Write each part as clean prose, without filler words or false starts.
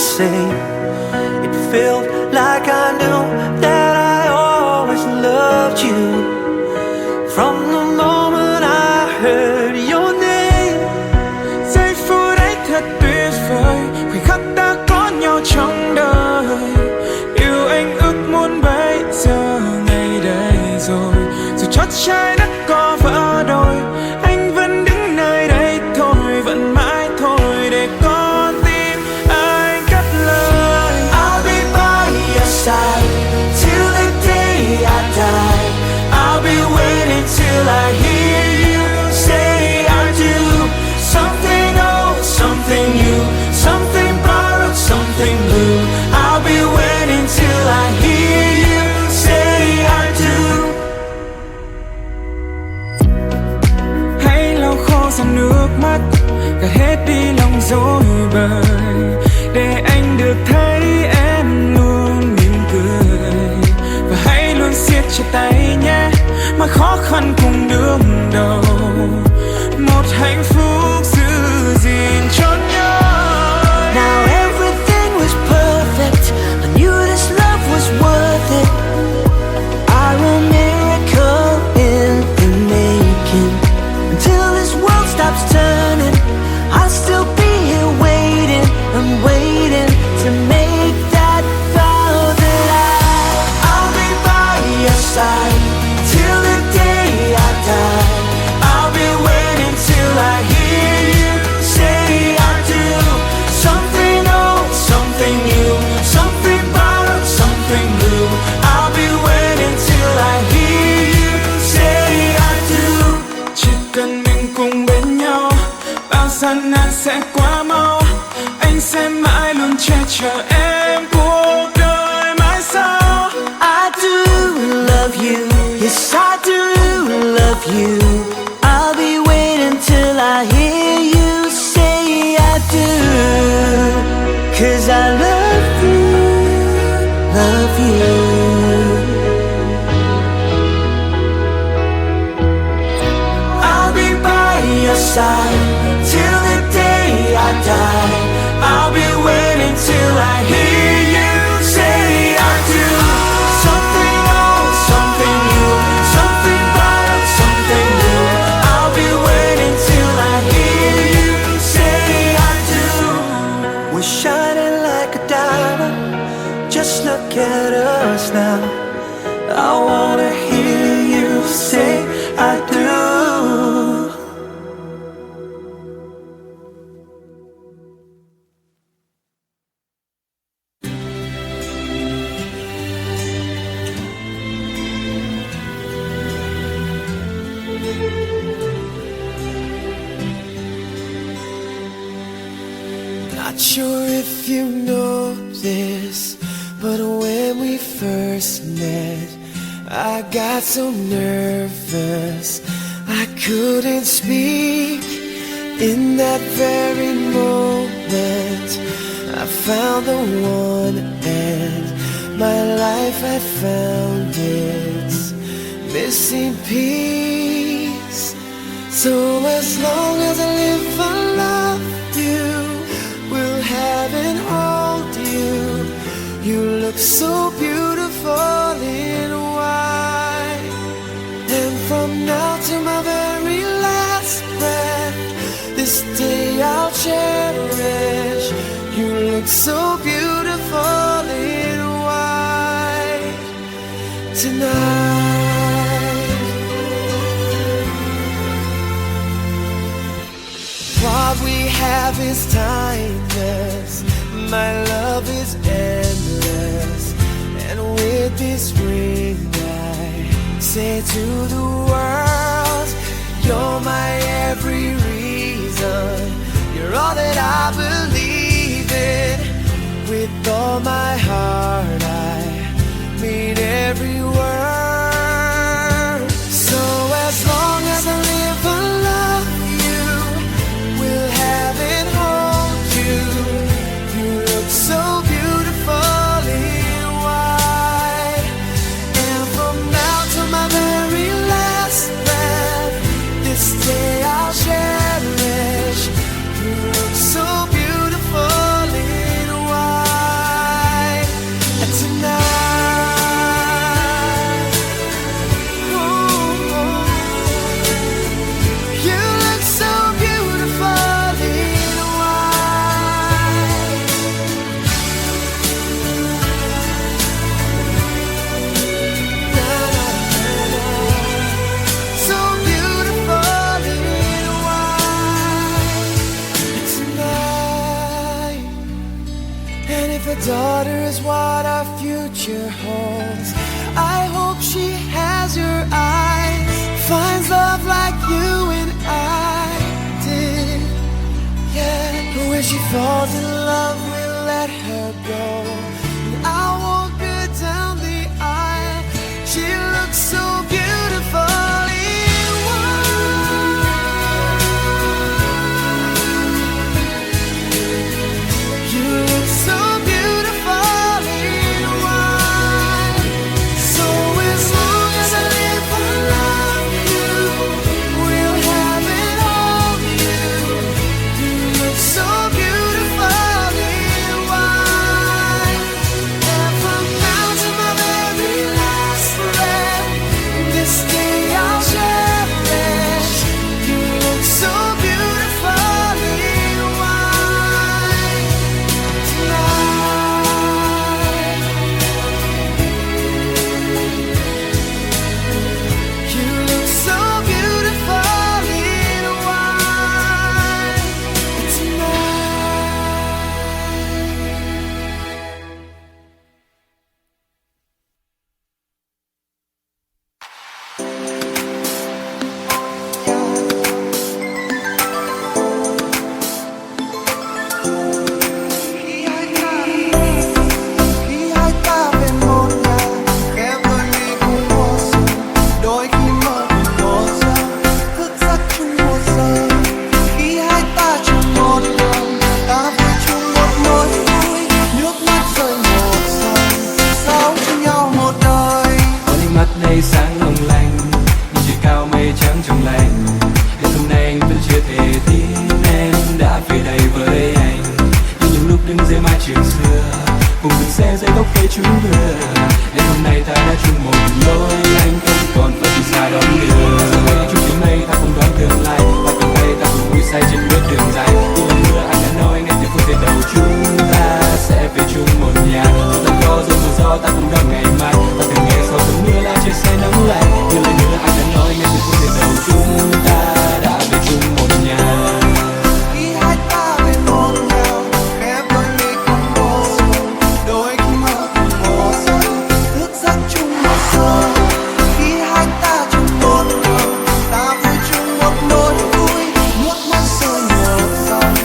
say. It felt like I knew that I always loved you. From the moment I heard your name. Giây phút ấy thật tuyệt vời, khoảnh khắc ta có nhau trong đời. Yêu anh ước muốn bây giờ ngày đây rồi. Dù chót trái đất có vỡ đôi, anh vẫn đứng nơi đây thôi, vẫn mãi thôi để con tim anh cất lời. I'll be by your side till the day I die. I'll be waiting till I hear you say I do. Something old, something new, something borrowed, something blue. I'll be waiting till I hear you say I do. Hãy lau khô dòng nước mắt, gạt hết đi lòng rối bời, để anh được thấy em luôn mỉm cười. Và hãy luôn siết chặt tay nhé, mọi khó khăn cùng đương đầu, một hạnh phúc giữ gìn cho nhau. Now everything was perfect. I knew this love was worth it. Are a miracle in the making. Until this world stops turning, I'll still be here waiting. I'm waiting to make that vow that I'll be by your side till the day I die. I'll be waiting till I hear you say I do. Something old, something new, something borrowed, something blue. I'll be waiting till I hear you say I do. Chỉ cần mình cùng bên nhau, bao gian nan sẽ qua mau. Anh sẽ mãi luôn che chở em cuộc đời mãi sau. I do love you, yes I do love you. I'll be waiting till I hear you say I do. 'Cause I love you, love you. I'll be by your side till the day I die. I'll be waiting till I hear you say I do. Something old, something new, something borrowed, something new. I'll be waiting till I hear you say I do. We're shining like a diamond. Just look at us now. I wanna hear you say I do. Not sure if you know this, but when we first met, I got so nervous I couldn't speak. In that very moment, I found the one, and my life had found its missing piece. So as long as I live, I love you, will have and hold you. You look so beautiful in white. And from now to my very last breath, this day I'll cherish. You look so beautiful in white tonight. What we have is timeless. My love is endless. And with this ring I say to the world, you're my every reason. You're all that I believe in. With all my heart I mean every word. So as long as I live, I love you, will have and hold you. You look so beautiful in white. And from now to my very last breath, future holds. I hope she has your eyes, finds love like you and I did. Yeah, but when she falls in love, we'll let her go. And I'll walk her down the aisle. She looks so beautiful. Sáng long lanh nhìn trời cao mây trắng trong lành, đến hôm nay anh vẫn chưa thể tin em đã về đây với anh. Như những lúc đứng dưới mái trường xưa cùng từng xe dây tóc cây chúng vừa, đến hôm nay ta đã chung một lối, anh không còn phải đi xa đón đưa. Giờ chung trên mây ta cùng đón tương lai, ta cầm tay ta cùng vui say trên bước đường dài. Như lần nữa anh đã nói ngay từ phút giây đầu chúng ta sẽ về chung một nhà. Ta có gió mưa gió ta cùng đón ngày mai, ta từng nghe sau cơn mưa là trời sẽ nắng lạnh. Như lời nữa anh đã nói ngay từ phút giây đầu chúng ta đã về chung một nhà. Khi hai ta về một nhà, khép đôi mi cùng một giường, đôi khi mơ cùng một giấc, thức giấc chung một giờ. Khi hai ta chung một đường, ta vui chung một nỗi vui, nước mắt rơi một dòng.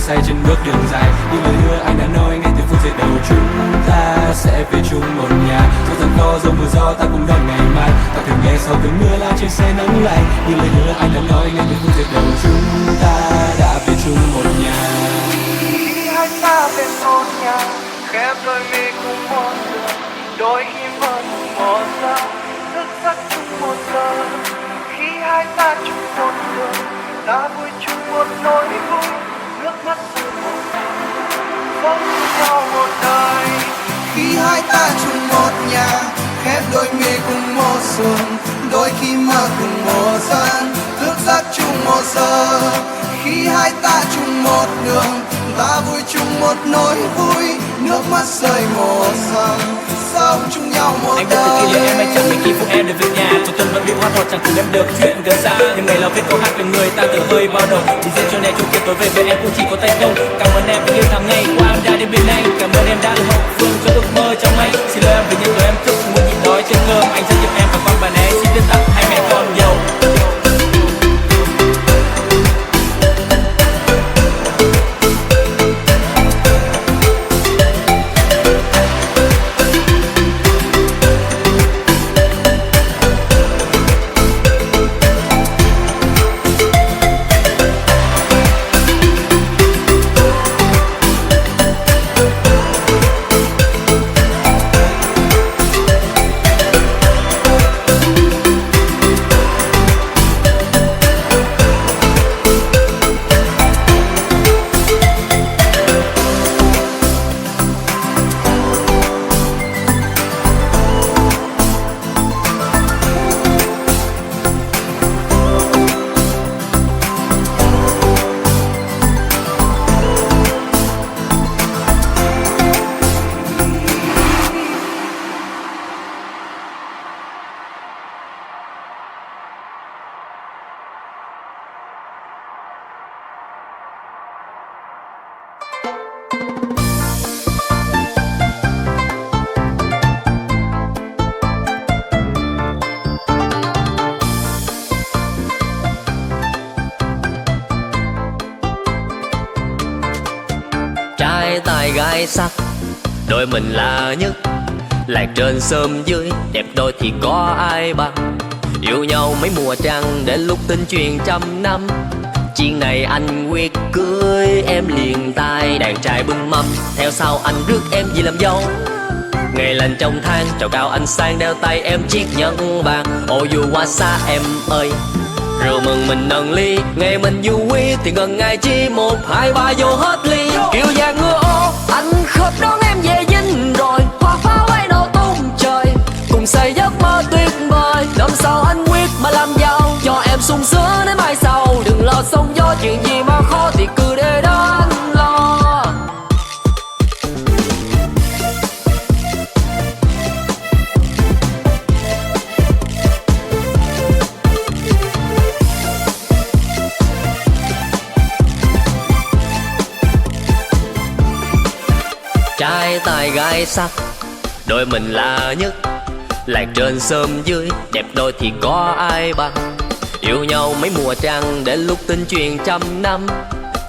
Say trên bước đường dài, những lời hứa anh đã nói ngay từ phút giây đầu chúng ta sẽ về chung một nhà. Dù rằng có dông mưa gió ta cùng đón ngày mai, ta thường nghe sau cơn mưa là trời sẽ nắng lạnh. Những lời hứa anh đã nói ngay từ phút giây đầu chúng ta đã về chung một nhà. Khi hai ta về một nhà, khép đôi mi cùng một giường, đôi khi mơ cùng một giấc, thức giấc chung một giờ. Khi hai ta chung một đường, ta vui chung một nỗi vui, nước mắt rơi một dòng, sống nhau một đời. Khi hai ta chung một nhà, khép đôi mi cùng một giường, đôi khi mơ cùng một giấc, thức giấc chung một giờ. Khi hai ta chung một đường, ta vui chung một nỗi vui, nước mắt rơi một dòng, sống chung nhau một anh đời. Anh biết từ kỷ niệm em chẳng mấy khi phụ em được về nhà, tuổi xuân vẫn bị hoa hột chẳng cùng em được chuyện gần xa. Nhưng ngày nào viết câu hát về người ta tự hơi bao đầu, chỉ riêng cho nên chung kia tối về với em cũng chỉ có tay không. Cảm ơn em vì yêu tháng ngày qua em đã đến bên anh, cảm ơn em đã ở hậu phương cho ước mơ trong anh. Xin lỗi em vì những lời em thức muốn nhịn đói trên cơm, anh rất yêu em và con bà né xin biết tặng hai mẹ con nhiều. Trai tài gái sắc, đôi mình là nhất. Lạc trên xóm dưới, đẹp đôi thì có ai bằng. Yêu nhau mấy mùa trăng, đến lúc tình truyền trăm năm. Chuyện này anh quyết cưới em liền tay. Đàn trai bưng mâm, theo sau anh rước em về làm dâu. Ngày lành trong tháng, trầu cao anh sang đeo tay em chiếc nhẫn vàng. Ô dù qua xa em ơi, rượu mừng mình nâng ly. Ngày mình vui thì ngần ngày chi, 1, 2, 3 vô hết ly. Kiều vàng ngựa ô, anh khớp đón em về dinh rồi. Hoa pháo bay nổ tung trời, cùng xây giấc mơ tuyệt vời. Năm sau anh quyết mà làm giàu, cho em sung sướng đến mai sau. Đừng lo sóng gió, chuyện gì mà khó thì cứ để đó anh lo. Trai tài gái sắc, đôi mình là nhất. Lạc trên xóm dưới, đẹp đôi thì có ai bằng. Yêu nhau mấy mùa trăng, đến lúc tình truyền trăm năm.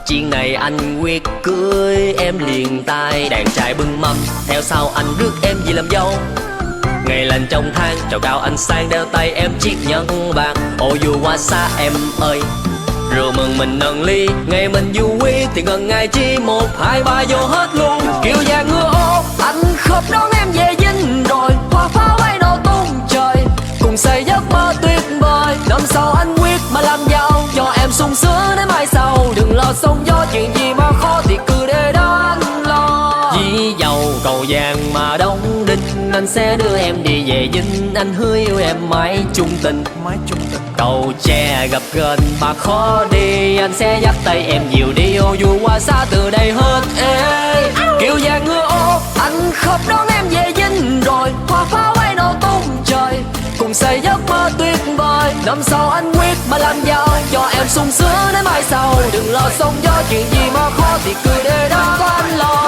Chuyện này anh quyết cưới em liền tay. Đàn trai bưng mâm, theo sau anh rước em về làm dâu. Ngày lành trong tháng, trầu cao anh sang đeo tay em chiếc nhẫn vàng. Ô dù qua xa em ơi, rượu mừng mình nâng ly. Ngày mình vui thì ngần ngày chi, 1, 2, 3 vô hết luôn. Kiều vàng ngựa ô, anh khớp đón em về dinh rồi. Hoa pháo bay nổ tung trời, cùng xây giấc mơ tuyệt vời. Năm sau anh quyết mà làm giàu, cho em sung sướng đến mai sau. Đừng lo sóng gió, chuyện gì mà khó thì cứ để đó anh lo. Dĩ dầu cầu vàng mà đóng đinh, anh sẽ đưa em đi về dinh. Anh hứa yêu em mãi chung tình. Cầu tre gặp gần mà khó đi, anh sẽ dắt tay em dìu đi. Ô dù qua xa từ đây hết ê. Kiều vàng ngựa ô, anh khớp đón em về dinh rồi. Hoa pháo bay nổ tung trời, cùng xây giấc mơ tuyệt vời. Năm sau anh quyết mà làm giàu, cho em sung sướng đến mai sau. Đừng lo sóng gió, chuyện gì mà khó thì cứ để đó có anh lo.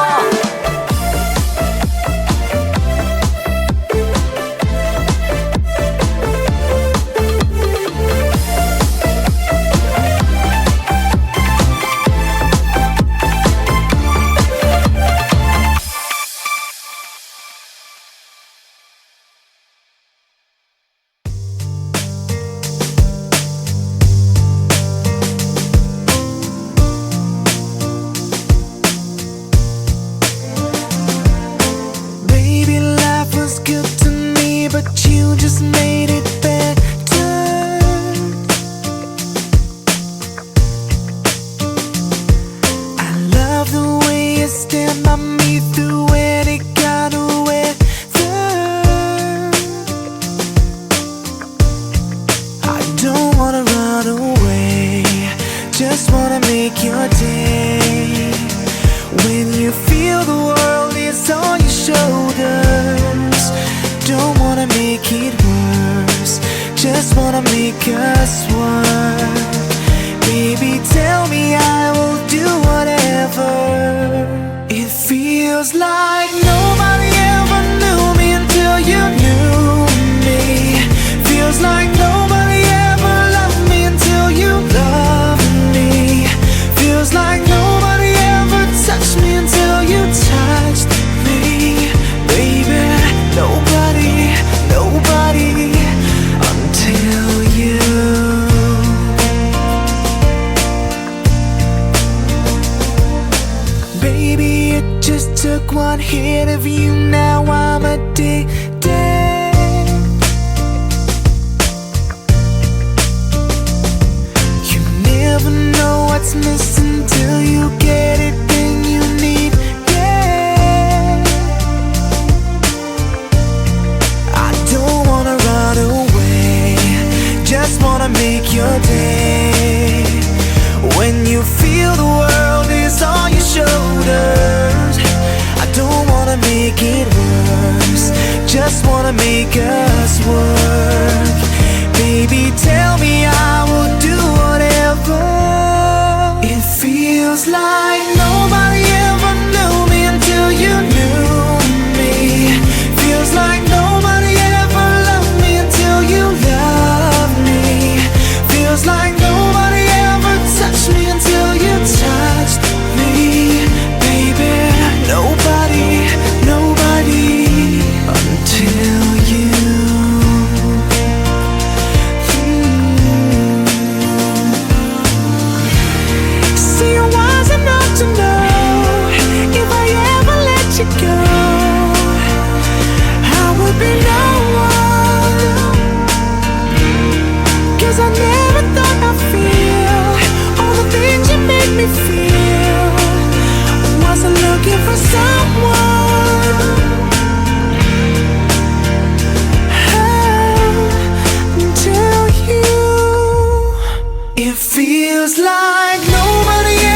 Baby Feels like nobody